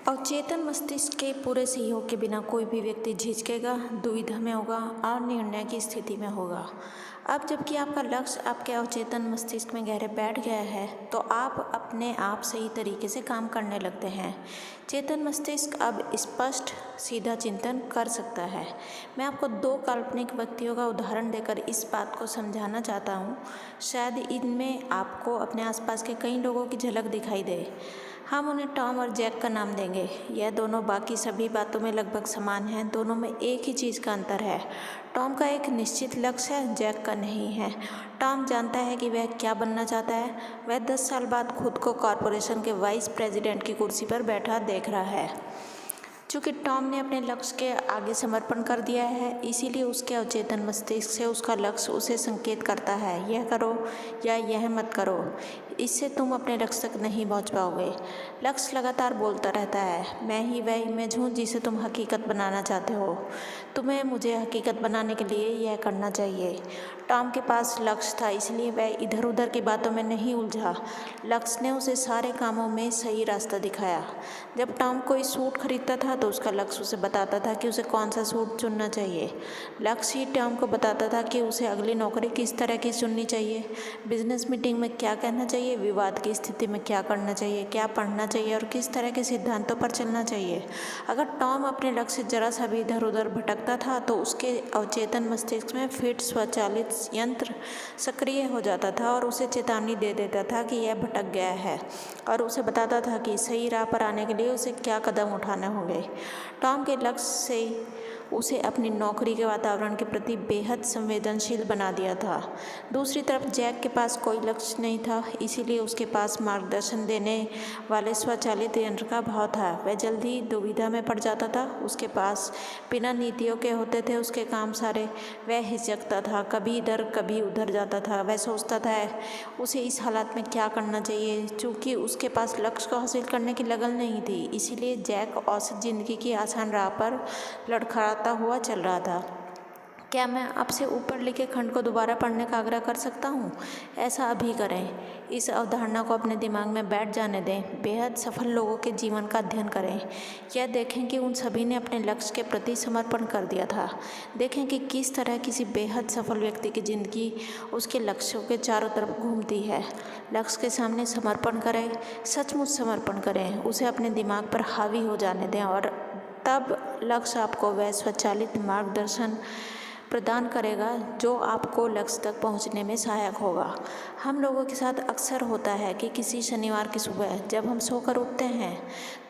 अवचेतन मस्तिष्क के पूरे सहयोग के बिना कोई भी व्यक्ति झिझकेगा, दुविधा में होगा और निर्णय की स्थिति में होगा। अब जबकि आपका लक्ष्य आपके अवचेतन मस्तिष्क में गहरे बैठ गया है, तो आप अपने आप सही तरीके से काम करने लगते हैं। चेतन मस्तिष्क अब स्पष्ट, सीधा चिंतन कर सकता है। मैं आपको दो काल्पनिक व्यक्तियों का उदाहरण देकर इस बात को समझाना चाहता हूँ। शायद इनमें आपको अपने आसपास के कई लोगों की झलक दिखाई दे। हम उन्हें टॉम और जैक का नाम देंगे। यह दोनों बाकी सभी बातों में लगभग समान हैं। दोनों में एक ही चीज़ का अंतर है। टॉम का एक निश्चित लक्ष्य है, जैक का नहीं है। टॉम जानता है कि वह क्या बनना चाहता है। वह 10 साल बाद खुद को कॉरपोरेशन के वाइस प्रेसिडेंट की कुर्सी पर बैठा देख रहा है। चूँकि टॉम ने अपने लक्ष्य के आगे समर्पण कर दिया है, इसीलिए उसके अवचेतन मस्तिष्क से उसका लक्ष्य उसे संकेत करता है, यह करो या यह मत करो। इससे तुम अपने लक्ष्य तक नहीं पहुंच पाओगे। लक्ष्य लगातार बोलता रहता है, मैं ही वह इमेज हूँ जिसे तुम हकीकत बनाना चाहते हो। तुम्हें मुझे हकीकत बनाने के लिए यह करना चाहिए। टॉम के पास लक्ष्य था, इसलिए वह इधर उधर की बातों में नहीं उलझा। लक्ष्य ने उसे सारे कामों में सही रास्ता दिखाया। जब टॉम कोई सूट खरीदता था तो उसका लक्ष्य उसे बताता था कि उसे कौन सा सूट चुनना चाहिए। लक्ष्य ही टॉम को बताता था कि उसे अगली नौकरी किस तरह की चुननी चाहिए, बिजनेस मीटिंग में क्या कहना चाहिए, विवाद की स्थिति में क्या करना चाहिए, क्या पढ़ना चाहिए और किस तरह के सिद्धांतों पर चलना चाहिए। अगर टॉम अपने लक्ष्य से जरा सा भी इधर उधर भटकता था तो उसके अवचेतन मस्तिष्क में फिट स्वचालित यंत्र सक्रिय हो जाता था और उसे चेतावनी दे देता था कि यह भटक गया है और उसे बताता था कि सही राह पर आने के लिए उसे क्या कदम उठाने होंगे। टॉम के लक्ष्य से उसे अपनी नौकरी के वातावरण के प्रति बेहद संवेदनशील बना दिया था। दूसरी तरफ जैक के पास कोई लक्ष्य नहीं था, इसीलिए उसके पास मार्गदर्शन देने वाले स्वचालित यंत्र का अभाव था। वह जल्दी दुविधा में पड़ जाता था। उसके पास बिना नीतियों के होते थे उसके काम सारे। वह हिचकता था, कभी इधर कभी उधर जाता था। वह सोचता था उसे इस हालात में क्या करना चाहिए। चूँकि उसके पास लक्ष्य को हासिल करने की लगन नहीं थी, इसीलिए जैक औसत जिंदगी की आसान राह पर लड़खड़ाता हुआ चल रहा था। क्या मैं आपसे ऊपर लिखे खंड को दोबारा पढ़ने का आग्रह कर सकता हूँ? ऐसा अभी करें। इस अवधारणा को अपने दिमाग में बैठ जाने दें। बेहद सफल लोगों के जीवन का अध्ययन करें। यह देखें कि उन सभी ने अपने लक्ष्य के प्रति समर्पण कर दिया था। देखें कि किस तरह किसी बेहद सफल व्यक्ति की जिंदगी उसके लक्ष्यों के चारों तरफ घूमती है। लक्ष्य के सामने समर्पण करें, सचमुच समर्पण करें, उसे अपने दिमाग पर हावी हो जाने दें और तब लक्ष्य आपको वह स्वचालित मार्गदर्शन प्रदान करेगा जो आपको लक्ष्य तक पहुंचने में सहायक होगा। हम लोगों के साथ अक्सर होता है कि किसी शनिवार की सुबह जब हम सोकर उठते हैं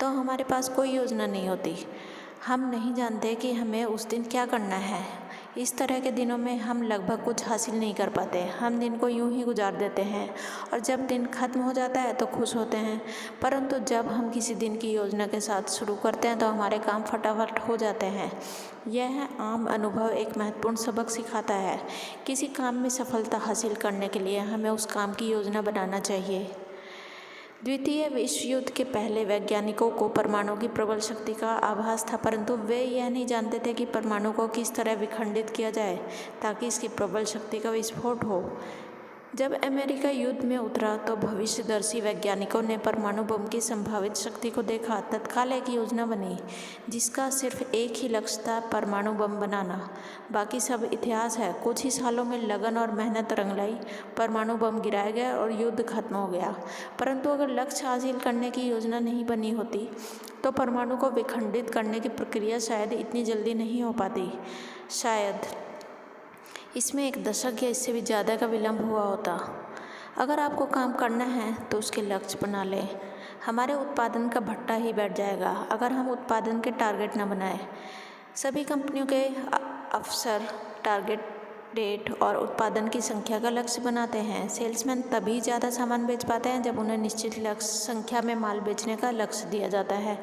तो हमारे पास कोई योजना नहीं होती। हम नहीं जानते कि हमें उस दिन क्या करना है। इस तरह के दिनों में हम लगभग कुछ हासिल नहीं कर पाते। हम दिन को यूं ही गुजार देते हैं और जब दिन खत्म हो जाता है तो खुश होते हैं। परंतु जब हम किसी दिन की योजना के साथ शुरू करते हैं तो हमारे काम फटाफट हो जाते हैं। यह आम अनुभव एक महत्वपूर्ण सबक सिखाता है। किसी काम में सफलता हासिल करने के लिए हमें उस काम की योजना बनाना चाहिए। द्वितीय विश्व युद्ध के पहले वैज्ञानिकों को परमाणु की प्रबल शक्ति का आभास था, परंतु वे यह नहीं जानते थे कि परमाणु को किस तरह विखंडित किया जाए ताकि इसकी प्रबल शक्ति का विस्फोट हो। जब अमेरिका युद्ध में उतरा तो भविष्यदर्शी वैज्ञानिकों ने परमाणु बम की संभावित शक्ति को देखा। तत्काल एक योजना बनी जिसका सिर्फ एक ही लक्ष्य था, परमाणु बम बनाना। बाकी सब इतिहास है। कुछ ही सालों में लगन और मेहनत रंग लाई, परमाणु बम गिराया गया और युद्ध खत्म हो गया। परंतु अगर लक्ष्य हासिल करने की योजना नहीं बनी होती तो परमाणु को विखंडित करने की प्रक्रिया शायद इतनी जल्दी नहीं हो पाती। शायद इसमें एक दशक या इससे भी ज़्यादा का विलंब हुआ होता। अगर आपको काम करना है तो उसके लक्ष्य बना लें। हमारे उत्पादन का भट्टा ही बैठ जाएगा अगर हम उत्पादन के टारगेट न बनाएं। सभी कंपनियों के अफसर टारगेट डेट और उत्पादन की संख्या का लक्ष्य बनाते हैं। सेल्समैन तभी ज़्यादा सामान बेच पाते हैं जब उन्हें निश्चित लक्ष्य संख्या में माल बेचने का लक्ष्य दिया जाता है।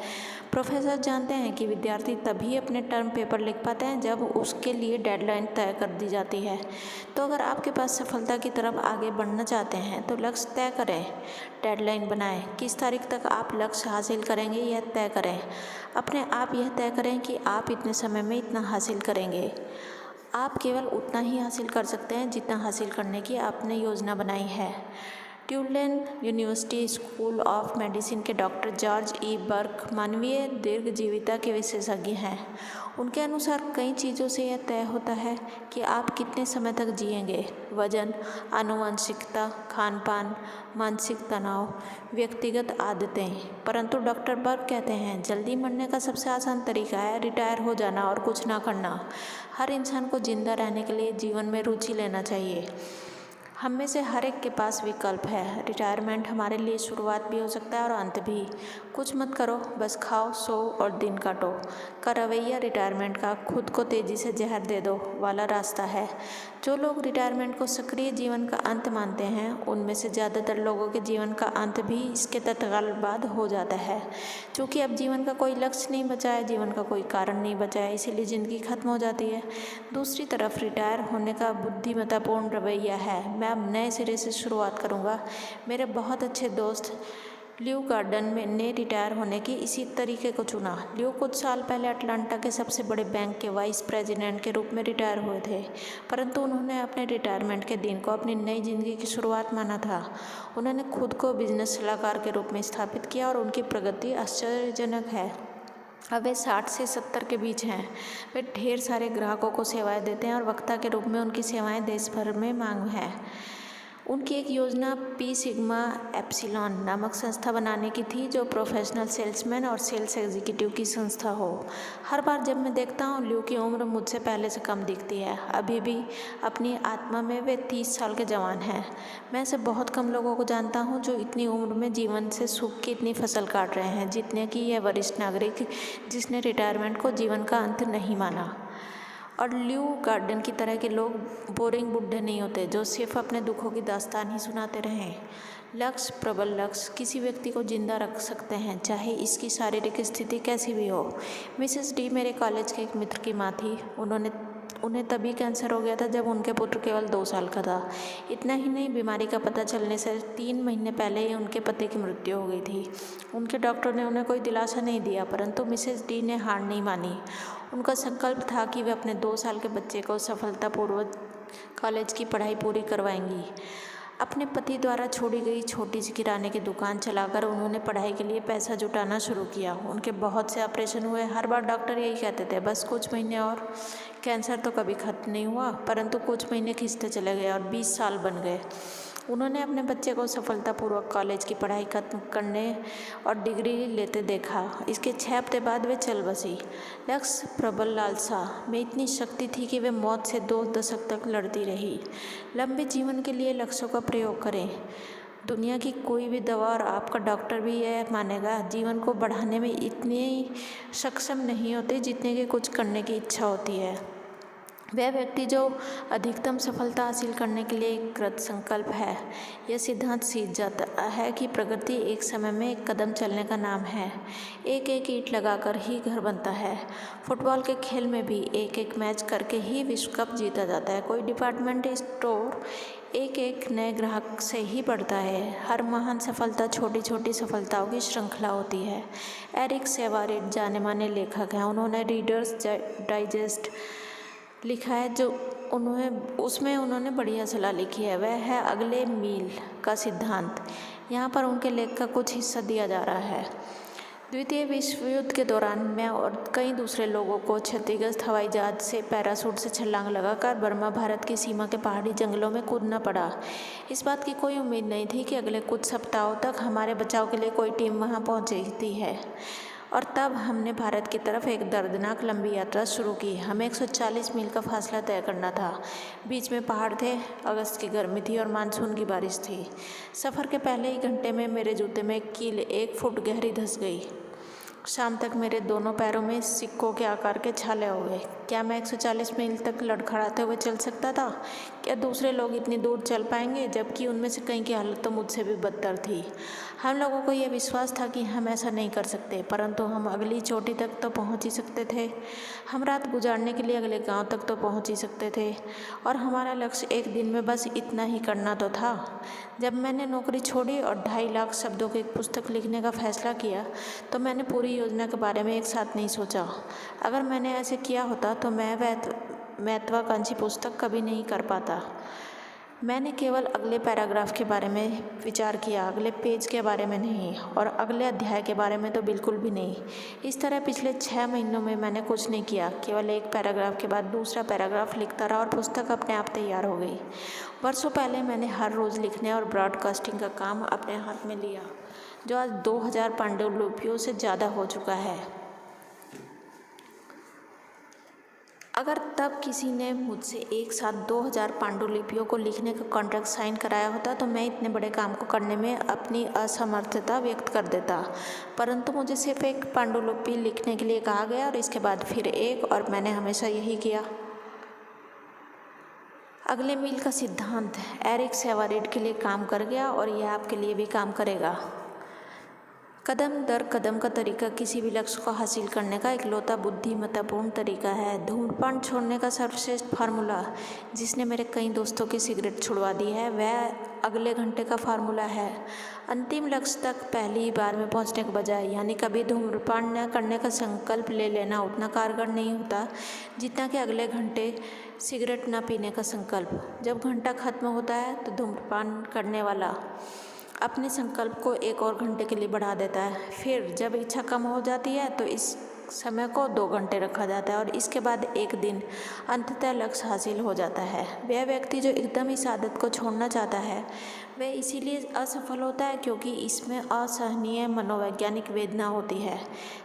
प्रोफेसर जानते हैं कि विद्यार्थी तभी अपने टर्म पेपर लिख पाते हैं जब उसके लिए डेडलाइन तय कर दी जाती है। तो अगर आपके पास सफलता की तरफ आगे बढ़ना चाहते हैं तो लक्ष्य तय करें, डेडलाइन बनाएं। किस तारीख तक आप लक्ष्य हासिल करेंगे यह तय करें। अपने आप यह तय करें कि आप इतने समय में इतना हासिल करेंगे। आप केवल उतना ही हासिल कर सकते हैं जितना हासिल करने की आपने योजना बनाई है। ट्यूलेन यूनिवर्सिटी स्कूल ऑफ मेडिसिन के डॉक्टर जॉर्ज ई बर्क मानवीय दीर्घजीविता के विशेषज्ञ हैं। उनके अनुसार कई चीज़ों से यह तय होता है कि आप कितने समय तक जिएंगे। वजन, आनुवंशिकता, खान पान, मानसिक तनाव, व्यक्तिगत आदतें। परंतु डॉक्टर बर्क कहते हैं जल्दी मरने का सबसे आसान तरीका है रिटायर हो जाना और कुछ ना करना। हर इंसान को जिंदा रहने के लिए जीवन में रुचि लेना चाहिए। हम में से हर एक के पास विकल्प है। रिटायरमेंट हमारे लिए शुरुआत भी हो सकता है और अंत भी। कुछ मत करो, बस खाओ, सो और दिन काटो का रवैया रिटायरमेंट का खुद को तेज़ी से जहर दे दो वाला रास्ता है। जो लोग रिटायरमेंट को सक्रिय जीवन का अंत मानते हैं उनमें से ज़्यादातर लोगों के जीवन का अंत भी इसके तत्काल बाद हो जाता है। क्योंकि अब जीवन का कोई लक्ष्य नहीं बचा है, जीवन का कोई कारण नहीं बचा है, इसीलिए ज़िंदगी खत्म हो जाती है। दूसरी तरफ रिटायर होने का बुद्धिमत्तापूर्ण रवैया है, मैं अब नए सिरे से शुरुआत करूँगा। मेरे बहुत अच्छे दोस्त ल्यू गार्डन ने रिटायर होने की इसी तरीके को चुना। ल्यू कुछ साल पहले अटलांटा के सबसे बड़े बैंक के वाइस प्रेसिडेंट के रूप में रिटायर हुए थे, परंतु उन्होंने अपने रिटायरमेंट के दिन को अपनी नई जिंदगी की शुरुआत माना था। उन्होंने खुद को बिजनेस सलाहकार के रूप में स्थापित किया और उनकी प्रगति आश्चर्यजनक है। अब वे 60 से 70 के बीच हैं। वे ढेर सारे ग्राहकों को सेवाएं देते हैं और वक्ता के रूप में उनकी सेवाएं देश भर में मांग है। उनकी एक योजना पी सिग्मा एप्सिलॉन नामक संस्था बनाने की थी जो प्रोफेशनल सेल्समैन और सेल्स एग्जीक्यूटिव की संस्था हो। हर बार जब मैं देखता हूँ ल्यू की उम्र मुझसे पहले से कम दिखती है। अभी भी अपनी आत्मा में वे 30 साल के जवान हैं। मैं ऐसे बहुत कम लोगों को जानता हूँ जो इतनी उम्र में जीवन से सुख की इतनी फसल काट रहे हैं जितने कि यह वरिष्ठ नागरिक जिसने रिटायरमेंट को जीवन का अंत नहीं माना। और ल्यू गार्डन की तरह के लोग बोरिंग बुढ़े नहीं होते जो सिर्फ अपने दुखों की दास्तान ही सुनाते रहें। लक्ष्य, प्रबल लक्ष्य किसी व्यक्ति को जिंदा रख सकते हैं, चाहे इसकी शारीरिक स्थिति कैसी भी हो। मिसेस डी मेरे कॉलेज के एक मित्र की माँ थी। उन्हें तभी कैंसर हो गया था जब उनके पुत्र केवल 2 साल का था। इतना ही नहीं, बीमारी का पता चलने से 3 महीने पहले ही उनके पति की मृत्यु हो गई थी। उनके डॉक्टर ने उन्हें कोई दिलासा नहीं दिया, परंतु मिसेस डी ने हार नहीं मानी। उनका संकल्प था कि वे अपने 2 साल के बच्चे को सफलतापूर्वक कॉलेज की पढ़ाई पूरी करवाएंगी। अपने पति द्वारा छोड़ी गई छोटी सी किराने की दुकान चलाकर उन्होंने पढ़ाई के लिए पैसा जुटाना शुरू किया। उनके बहुत से ऑपरेशन हुए। हर बार डॉक्टर यही कहते थे, बस कुछ महीने और। कैंसर तो कभी खत्म नहीं हुआ, परंतु कुछ महीने खिंचते चले गए और 20 साल बन गए। उन्होंने अपने बच्चे को सफलतापूर्वक कॉलेज की पढ़ाई खत्म करने और डिग्री लेते देखा। इसके 6 हफ्ते बाद वे चल बसी। लक्ष्य, प्रबल लालसा में इतनी शक्ति थी कि वे मौत से 2 दशक तक लड़ती रही। लंबे जीवन के लिए लक्ष्यों का प्रयोग करें। दुनिया की कोई भी दवा और आपका डॉक्टर भी यह मानेगा जीवन को बढ़ाने में इतने सक्षम नहीं होते जितने कि कुछ करने की इच्छा होती है। वह व्यक्ति जो अधिकतम सफलता हासिल करने के लिए कृत संकल्प है। यह सिद्धांत सीख जाता है कि प्रगति एक समय में एक कदम चलने का नाम है। एक एक ईंट लगाकर ही घर बनता है। फुटबॉल के खेल में भी एक एक मैच करके ही विश्व कप जीता जाता है। कोई डिपार्टमेंट स्टोर एक एक नए ग्राहक से ही बढ़ता है। हर महान सफलता छोटी छोटी सफलताओं की श्रृंखला होती है। एरिक सेवारेट जाने माने लेखक हैं। उन्होंने रीडर्स डाइजेस्ट लिखा है जो उसमें उन्होंने बढ़िया सलाह लिखी है। वह है अगले मील का सिद्धांत। यहाँ पर उनके लेख का कुछ हिस्सा दिया जा रहा है। द्वितीय विश्व युद्ध के दौरान मैं और कई दूसरे लोगों को क्षतिग्रस्त हवाई जहाज से पैराशूट से छलांग लगाकर बर्मा भारत की सीमा के पहाड़ी जंगलों में कूदना पड़ा। इस बात की कोई उम्मीद नहीं थी कि अगले कुछ सप्ताहों तक हमारे बचाव के लिए कोई टीम वहां पहुंचती है। और तब हमने भारत की तरफ एक दर्दनाक लंबी यात्रा शुरू की। हमें 140 मील का फासला तय करना था। बीच में पहाड़ थे, अगस्त की गर्मी थी और मानसून की बारिश थी। सफ़र के पहले ही घंटे में मेरे जूते में कील 1 फुट गहरी धंस गई। शाम तक मेरे दोनों पैरों में सिक्कों के आकार के छाले हो गए। क्या मैं 140 मील तक लड़खड़ाते हुए चल सकता था? क्या दूसरे लोग इतनी दूर चल पाएंगे? जबकि उनमें से कई की हालत तो मुझसे भी बदतर थी। हम लोगों को यह विश्वास था कि हम ऐसा नहीं कर सकते, परंतु हम अगली चोटी तक तो पहुंच ही सकते थे। हम रात गुजारने के लिए अगले गांव तक तो पहुंच ही सकते थे और हमारा लक्ष्य एक दिन में बस इतना ही करना तो था। जब मैंने नौकरी छोड़ी और 2.5 लाख शब्दों की एक पुस्तक लिखने का फैसला किया तो मैंने पूरी योजना के बारे में एक साथ नहीं सोचा। अगर मैंने ऐसे किया होता तो मैं महत्वाकांक्षी पुस्तक कभी नहीं कर पाता। मैंने केवल अगले पैराग्राफ के बारे में विचार किया, अगले पेज के बारे में नहीं, और अगले अध्याय के बारे में तो बिल्कुल भी नहीं। इस तरह पिछले 6 महीनों में मैंने कुछ नहीं किया, केवल एक पैराग्राफ के बाद दूसरा पैराग्राफ लिखता रहा और पुस्तक अपने आप तैयार हो गई। वर्षों पहले मैंने हर रोज़ लिखने और ब्रॉडकास्टिंग का काम अपने हाथ में लिया, जो आज 2000 पांडुलिपियों से ज़्यादा हो चुका है। अगर तब किसी ने मुझसे एक साथ 2000 पांडुलिपियों को लिखने का कॉन्ट्रैक्ट साइन कराया होता तो मैं इतने बड़े काम को करने में अपनी असमर्थता व्यक्त कर देता, परंतु मुझे सिर्फ एक पांडुलिपि लिखने के लिए कहा गया और इसके बाद फिर एक, और मैंने हमेशा यही किया। अगले मील का सिद्धांत एरिक सेवारिड के लिए काम कर गया और यह आपके लिए भी काम करेगा। कदम दर कदम का तरीका किसी भी लक्ष्य को हासिल करने का इकलौता बुद्धिमत्तापूर्ण तरीका है। धूम्रपान छोड़ने का सर्वश्रेष्ठ फार्मूला जिसने मेरे कई दोस्तों की सिगरेट छुड़वा दी है, वह अगले घंटे का फार्मूला है। अंतिम लक्ष्य तक पहली ही बार में पहुंचने के बजाय, यानी कभी धूम्रपान न करने का संकल्प ले लेना उतना कारगर नहीं होता जितना कि अगले घंटे सिगरेट न पीने का संकल्प। जब घंटा खत्म होता है तो धूम्रपान करने वाला अपने संकल्प को एक और घंटे के लिए बढ़ा देता है। फिर जब इच्छा कम हो जाती है तो इस समय को 2 घंटे रखा जाता है और इसके बाद एक दिन अंततः लक्ष्य हासिल हो जाता है। वह व्यक्ति जो एकदम इस आदत को छोड़ना चाहता है वह इसीलिए असफल होता है क्योंकि इसमें असहनीय मनोवैज्ञानिक वेदना होती है।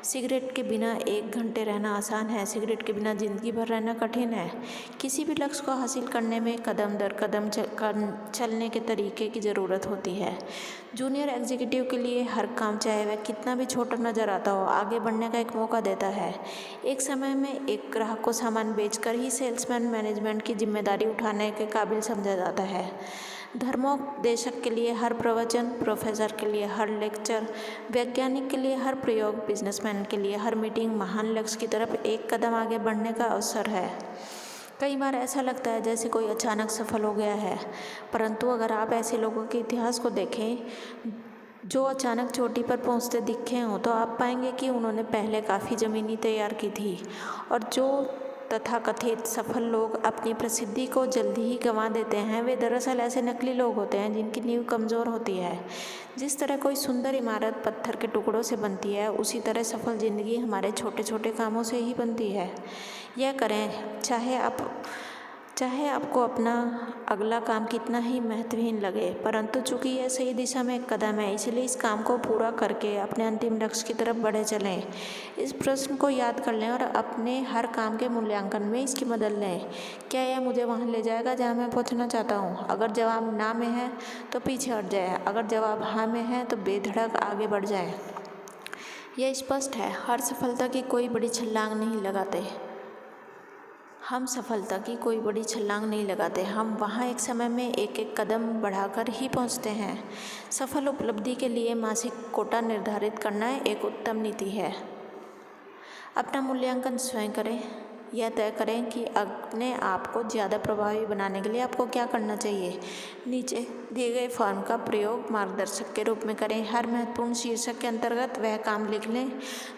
सिगरेट के बिना 1 घंटे रहना आसान है, सिगरेट के बिना जिंदगी भर रहना कठिन है। किसी भी लक्ष्य को हासिल करने में कदम दर कदम चलने के तरीके की ज़रूरत होती है। जूनियर एग्जीक्यूटिव के लिए हर काम, चाहे वह कितना भी छोटा नज़र आता हो, आगे बढ़ने का एक मौका देता है। एक समय में एक ग्राहक को सामान बेचकर ही सेल्समैन मैनेजमेंट की जिम्मेदारी उठाने के काबिल समझा जाता है। धर्मोपदेशक के लिए हर प्रवचन, प्रोफेसर के लिए हर लेक्चर, वैज्ञानिक के लिए हर प्रयोग, बिजनेसमैन के लिए हर मीटिंग महान लक्ष्य की तरफ एक कदम आगे बढ़ने का अवसर है। कई बार ऐसा लगता है जैसे कोई अचानक सफल हो गया है, परंतु अगर आप ऐसे लोगों के इतिहास को देखें जो अचानक चोटी पर पहुंचते दिखे हों तो आप पाएंगे कि उन्होंने पहले काफ़ी ज़मीनी तैयार की थी। और जो तथाकथित सफल लोग अपनी प्रसिद्धि को जल्दी ही गंवा देते हैं वे दरअसल ऐसे नकली लोग होते हैं जिनकी नींव कमज़ोर होती है। जिस तरह कोई सुंदर इमारत पत्थर के टुकड़ों से बनती है, उसी तरह सफल ज़िंदगी हमारे छोटे छोटे कामों से ही बनती है। यह करें चाहे आपको अपना अगला काम कितना ही महत्वहीन लगे, परंतु चूंकि यह सही दिशा में एक कदम है, इसलिए इस काम को पूरा करके अपने अंतिम लक्ष्य की तरफ बढ़े चलें। इस प्रश्न को याद कर लें और अपने हर काम के मूल्यांकन में इसकी मदद लें। क्या यह मुझे वहां ले जाएगा जहां मैं पहुंचना चाहता हूं? अगर जवाब ना में है तो पीछे हट जाए, अगर जवाब हाँ में है तो बेधड़क आगे बढ़ जाए। यह स्पष्ट है, हर सफलता की कोई बड़ी छलांग नहीं लगाते। हम सफलता की कोई बड़ी छलांग नहीं लगाते, हम वहाँ एक समय में एक एक कदम बढ़ाकर ही पहुँचते हैं। सफल उपलब्धि के लिए मासिक कोटा निर्धारित करना एक उत्तम नीति है। अपना मूल्यांकन स्वयं करें। यह तय करें कि अपने आप को ज़्यादा प्रभावी बनाने के लिए आपको क्या करना चाहिए। नीचे दिए गए फॉर्म का प्रयोग मार्गदर्शक के रूप में करें। हर महत्वपूर्ण शीर्षक के अंतर्गत वह काम लिख लें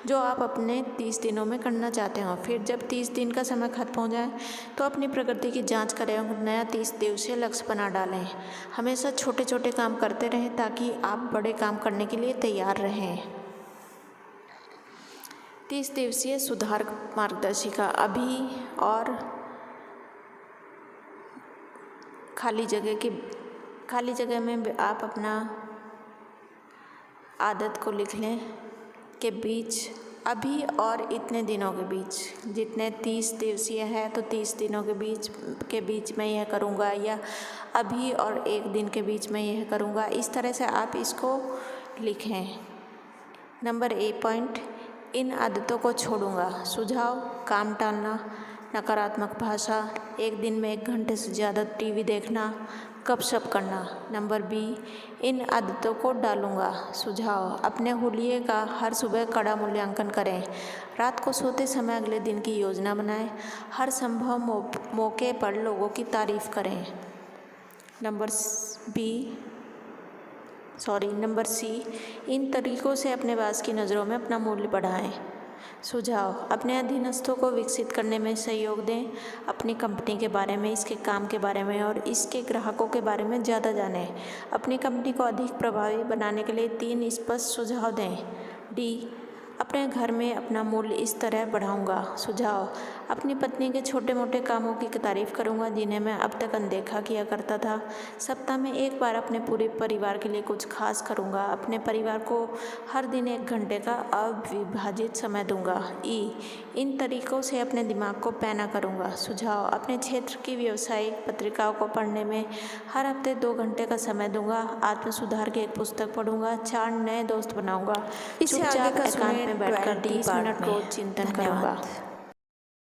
जो आप अपने 30 दिनों में करना चाहते हो। फिर जब 30 दिन का समय खत्म हो जाए तो अपनी प्रगति की जांच करें और नया 30 दिवसीय लक्ष्य बना डालें। हमेशा छोटे छोटे काम करते रहें ताकि आप बड़े काम करने के लिए तैयार रहें। 30 दिवसीय सुधार मार्गदर्शिका। अभी और खाली जगह में आप अपना आदत को लिख लें के बीच, अभी और इतने दिनों के बीच, जितने 30 दिवसीय है तो 30 दिनों के बीच मैं यह करूँगा, या अभी और 1 दिन के बीच मैं यह करूँगा। इस तरह से आप इसको लिखें। नंबर A पॉइंट, इन आदतों को छोड़ूंगा। सुझाव: काम टालना, नकारात्मक भाषा, एक दिन में 1 घंटे से ज़्यादा टीवी देखना, गपशप करना। नंबर B, इन आदतों को डालूंगा। सुझाव: अपने हुलिये का हर सुबह कड़ा मूल्यांकन करें। रात को सोते समय अगले दिन की योजना बनाएं। हर संभव मौके पर लोगों की तारीफ करें। नंबर C, इन तरीकों से अपने बास की नज़रों में अपना मूल्य बढ़ाएं। सुझाव: अपने अधीनस्थों को विकसित करने में सहयोग दें। अपनी कंपनी के बारे में, इसके काम के बारे में और इसके ग्राहकों के बारे में ज़्यादा जानें। अपनी कंपनी को अधिक प्रभावी बनाने के लिए 3 स्पष्ट सुझाव दें। डी, अपने घर में अपना मूल्य इस तरह बढ़ाऊंगा। सुझाव: अपनी पत्नी के छोटे मोटे कामों की तारीफ करूंगा जिन्हें मैं अब तक अनदेखा किया करता था। सप्ताह में 1 बार अपने पूरे परिवार के लिए कुछ खास करूंगा। अपने परिवार को हर दिन 1 घंटे का अविभाजित समय दूंगा। ई, इन तरीकों से अपने दिमाग को पैना करूंगा। सुझाव: अपने क्षेत्र की व्यावसायिक पत्रिकाओं को पढ़ने में हर हफ्ते 2 घंटे का समय दूंगा। आत्म सुधार की एक पुस्तक पढ़ूंगा। 4 नए दोस्त बनाऊंगा। इससे आगे चुपचाप का एकांत सुनिए में बैठकर 20 30 पार्ट मिनट में। रोज चिंतन धन्यवाद। करूंगा।